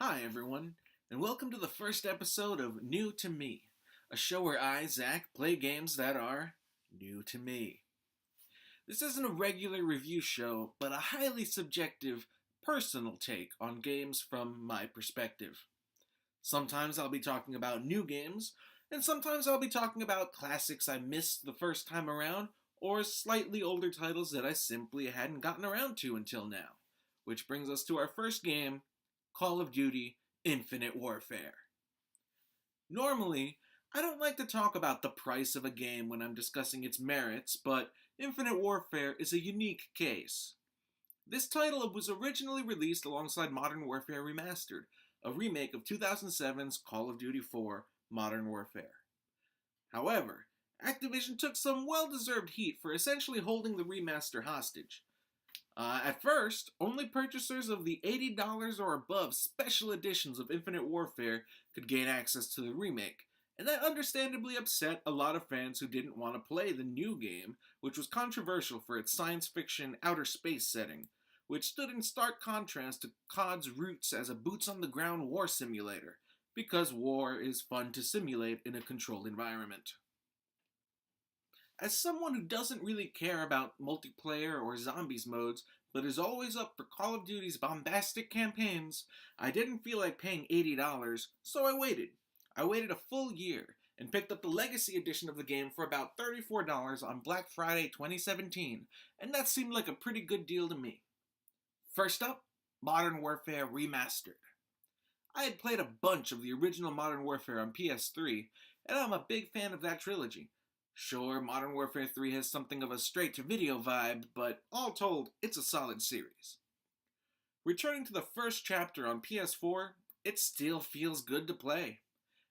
Hi, everyone, and welcome to the first episode of New to Me, a show where I, Zach, play games that are new to me. This isn't a regular review show, but a highly subjective, personal take on games from my perspective. Sometimes I'll be talking about new games, and sometimes I'll be talking about classics I missed the first time around, or slightly older titles that I simply hadn't gotten around to until now. Which brings us to our first game, Call of Duty Infinite Warfare. Normally, I don't like to talk about the price of a game when I'm discussing its merits, but Infinite Warfare is a unique case. This title was originally released alongside Modern Warfare Remastered, a remake of 2007's Call of Duty 4 Modern Warfare. However, Activision took some well-deserved heat for essentially holding the remaster hostage. At first, only purchasers of the $80 or above special editions of Infinite Warfare could gain access to the remake, and that understandably upset a lot of fans who didn't want to play the new game, which was controversial for its science fiction outer space setting, which stood in stark contrast to COD's roots as a boots-on-the-ground war simulator, because war is fun to simulate in a controlled environment. As someone who doesn't really care about multiplayer or zombies modes, but is always up for Call of Duty's bombastic campaigns, I didn't feel like paying $80, so I waited. I waited a full year, and picked up the Legacy Edition of the game for about $34 on Black Friday 2017, and that seemed like a pretty good deal to me. First up, Modern Warfare Remastered. I had played a bunch of the original Modern Warfare on PS3, and I'm a big fan of that trilogy. Sure, Modern Warfare 3 has something of a straight-to-video vibe, but all told, it's a solid series. Returning to the first chapter on PS4, it still feels good to play.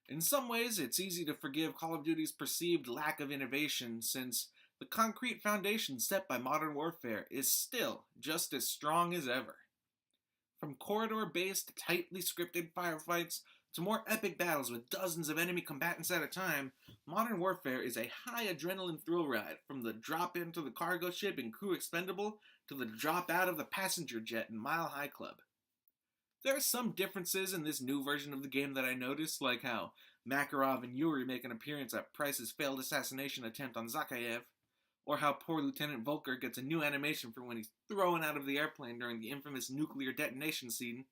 In some ways, it's easy to forgive Call of Duty's perceived lack of innovation, since the concrete foundation set by Modern Warfare is still just as strong as ever. From corridor-based, tightly scripted firefights to more epic battles with dozens of enemy combatants at a time, Modern Warfare is a high adrenaline thrill ride, from the drop into the cargo ship in Crew Expendable to the drop out of the passenger jet in Mile High Club. There are some differences in this new version of the game that I noticed, like how Makarov and Yuri make an appearance at Price's failed assassination attempt on Zakayev, or how poor Lieutenant Volker gets a new animation for when he's thrown out of the airplane during the infamous nuclear detonation scene,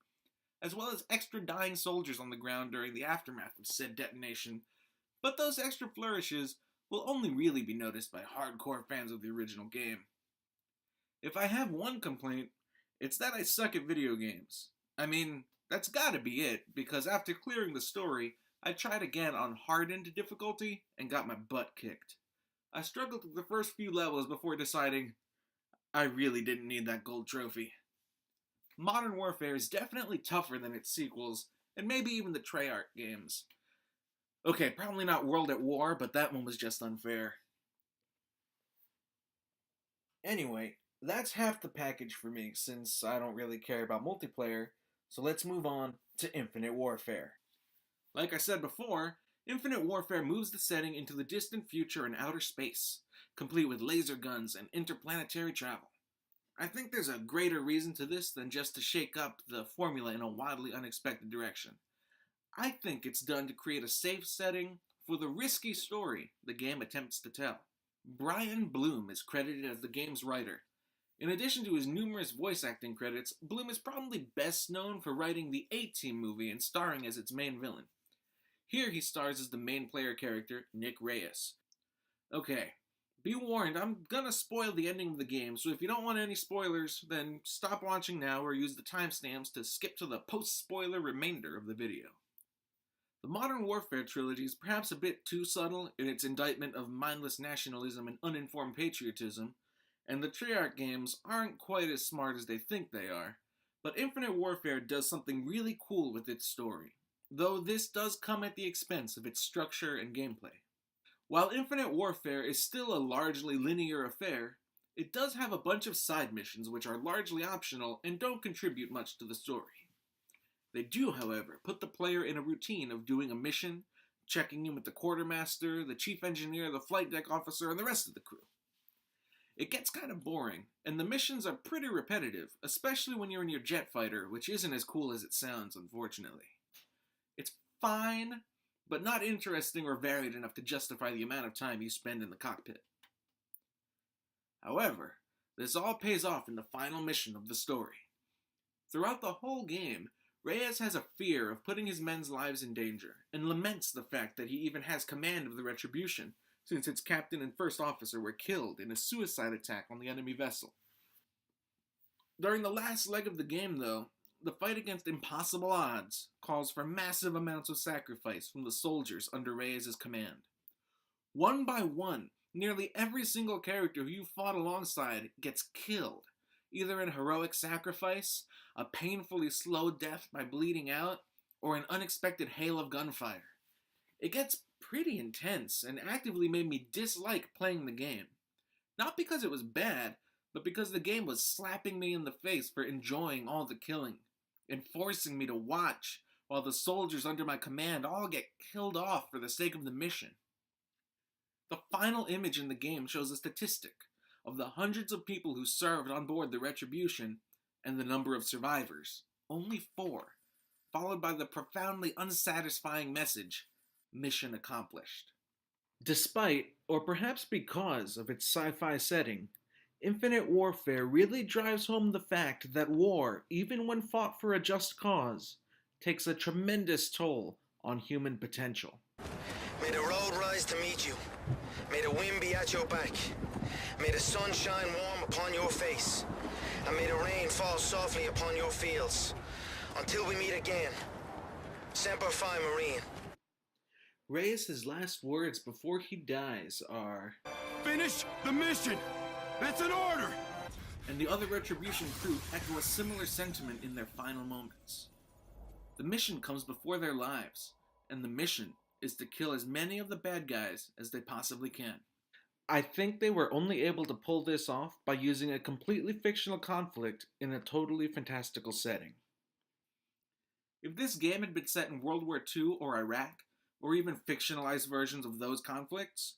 as well as extra dying soldiers on the ground during the aftermath of said detonation, but those extra flourishes will only really be noticed by hardcore fans of the original game. If I have one complaint, it's that I suck at video games. I mean, that's gotta be it, because after clearing the story, I tried again on hardened difficulty and got my butt kicked. I struggled with the first few levels before deciding I really didn't need that gold trophy. Modern Warfare is definitely tougher than its sequels, and maybe even the Treyarch games. Okay, probably not World at War, but that one was just unfair. Anyway, that's half the package for me, since I don't really care about multiplayer, so let's move on to Infinite Warfare. Like I said before, Infinite Warfare moves the setting into the distant future and outer space, complete with laser guns and interplanetary travel. I think there's a greater reason to this than just to shake up the formula in a wildly unexpected direction. I think it's done to create a safe setting for the risky story the game attempts to tell. Brian Bloom is credited as the game's writer. In addition to his numerous voice acting credits, Bloom is probably best known for writing the A-Team movie and starring as its main villain. Here he stars as the main player character, Nick Reyes. Okay, be warned, I'm gonna spoil the ending of the game, so if you don't want any spoilers, then stop watching now or use the timestamps to skip to the post-spoiler remainder of the video. The Modern Warfare trilogy is perhaps a bit too subtle in its indictment of mindless nationalism and uninformed patriotism, and the Treyarch games aren't quite as smart as they think they are, but Infinite Warfare does something really cool with its story, though this does come at the expense of its structure and gameplay. While Infinite Warfare is still a largely linear affair, it does have a bunch of side missions which are largely optional and don't contribute much to the story. They do, however, put the player in a routine of doing a mission, checking in with the quartermaster, the chief engineer, the flight deck officer, and the rest of the crew. It gets kind of boring, and the missions are pretty repetitive, especially when you're in your jet fighter, which isn't as cool as it sounds, unfortunately. It's fine, but not interesting or varied enough to justify the amount of time you spend in the cockpit. However, this all pays off in the final mission of the story. Throughout the whole game, Reyes has a fear of putting his men's lives in danger, and laments the fact that he even has command of the Retribution, since its captain and first officer were killed in a suicide attack on the enemy vessel. During the last leg of the game, though, the fight against impossible odds calls for massive amounts of sacrifice from the soldiers under Reyes' command. One by one, nearly every single character who you fought alongside gets killed, either in heroic sacrifice, a painfully slow death by bleeding out, or an unexpected hail of gunfire. It gets pretty intense and actively made me dislike playing the game. Not because it was bad, but because the game was slapping me in the face for enjoying all the killing, and forcing me to watch while the soldiers under my command all get killed off for the sake of the mission. The final image in the game shows a statistic of the hundreds of people who served on board the Retribution and the number of survivors. Only 4, followed by the profoundly unsatisfying message, mission accomplished. Despite, or perhaps because of its sci-fi setting, Infinite Warfare really drives home the fact that war, even when fought for a just cause, takes a tremendous toll on human potential. May the road rise to meet you. May the wind be at your back. May the sun shine warm upon your face. And may the rain fall softly upon your fields. Until we meet again. Semper Fi, Marine. Reyes' last words before he dies are, "Finish the mission! That's an order!" And the other Retribution crew echo a similar sentiment in their final moments. The mission comes before their lives, and the mission is to kill as many of the bad guys as they possibly can. I think they were only able to pull this off by using a completely fictional conflict in a totally fantastical setting. If this game had been set in World War II or Iraq, or even fictionalized versions of those conflicts,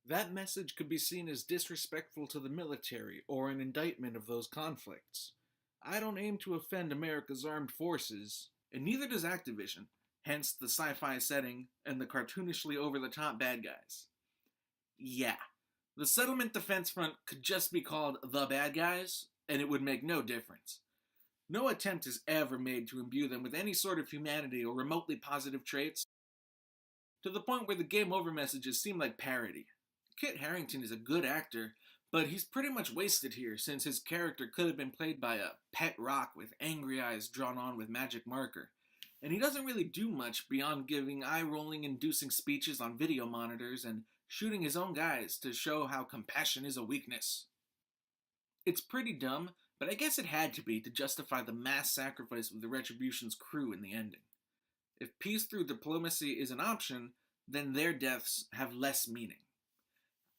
that message could be seen as disrespectful to the military or an indictment of those conflicts. I don't aim to offend America's armed forces, and neither does Activision, hence the sci-fi setting and the cartoonishly over-the-top bad guys. Yeah, the Settlement Defense Front could just be called The Bad Guys, and it would make no difference. No attempt is ever made to imbue them with any sort of humanity or remotely positive traits, to the point where the game over messages seem like parody. Kit Harington is a good actor, but he's pretty much wasted here since his character could have been played by a pet rock with angry eyes drawn on with magic marker. And he doesn't really do much beyond giving eye-rolling inducing speeches on video monitors and shooting his own guys to show how compassion is a weakness. It's pretty dumb, but I guess it had to be to justify the mass sacrifice of the Retribution's crew in the ending. If peace through diplomacy is an option, then their deaths have less meaning.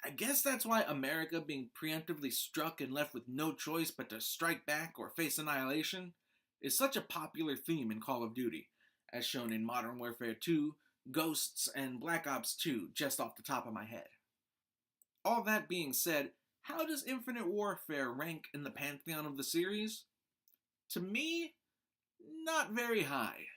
I guess that's why America being preemptively struck and left with no choice but to strike back or face annihilation is such a popular theme in Call of Duty, as shown in Modern Warfare 2, Ghosts, and Black Ops 2, just off the top of my head. All that being said, how does Infinite Warfare rank in the pantheon of the series? To me, not very high.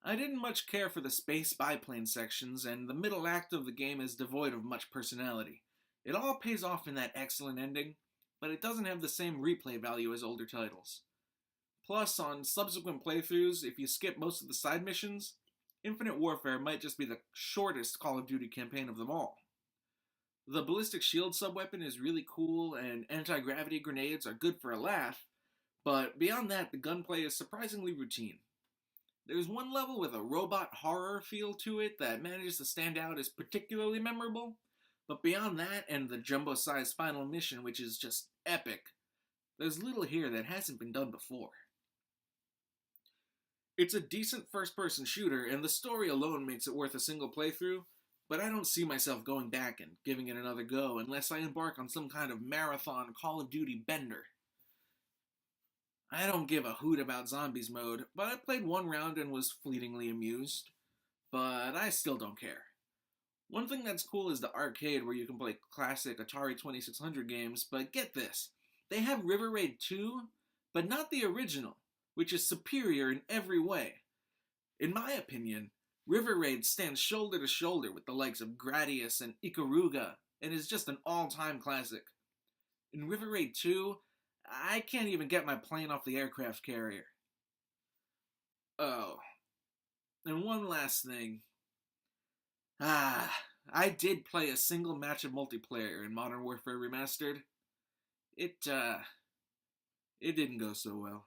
I didn't much care for the space biplane sections, and the middle act of the game is devoid of much personality. It all pays off in that excellent ending, but it doesn't have the same replay value as older titles. Plus, on subsequent playthroughs, if you skip most of the side missions, Infinite Warfare might just be the shortest Call of Duty campaign of them all. The ballistic shield subweapon is really cool, and anti-gravity grenades are good for a laugh, but beyond that, the gunplay is surprisingly routine. There's one level with a robot horror feel to it that manages to stand out as particularly memorable, but beyond that and the jumbo-sized final mission, which is just epic, there's little here that hasn't been done before. It's a decent first-person shooter, and the story alone makes it worth a single playthrough, but I don't see myself going back and giving it another go unless I embark on some kind of marathon Call of Duty bender. I don't give a hoot about zombies mode, but I played one round and was fleetingly amused. But I still don't care. One thing that's cool is the arcade where you can play classic Atari 2600 games, but get this, they have River Raid 2, but not the original, which is superior in every way. In my opinion, River Raid stands shoulder to shoulder with the likes of Gradius and Ikaruga, and is just an all-time classic. In River Raid 2, I can't even get my plane off the aircraft carrier. Oh, and one last thing. I did play a single match of multiplayer in Modern Warfare Remastered. It didn't go so well.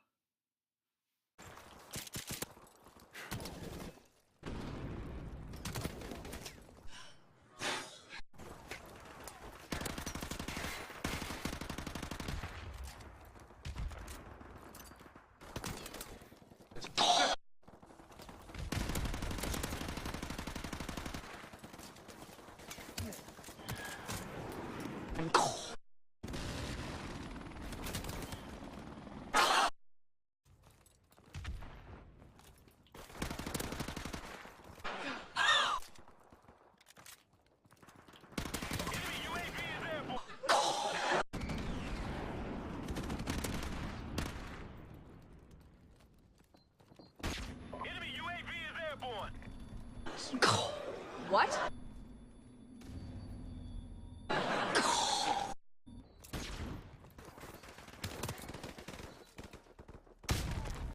What?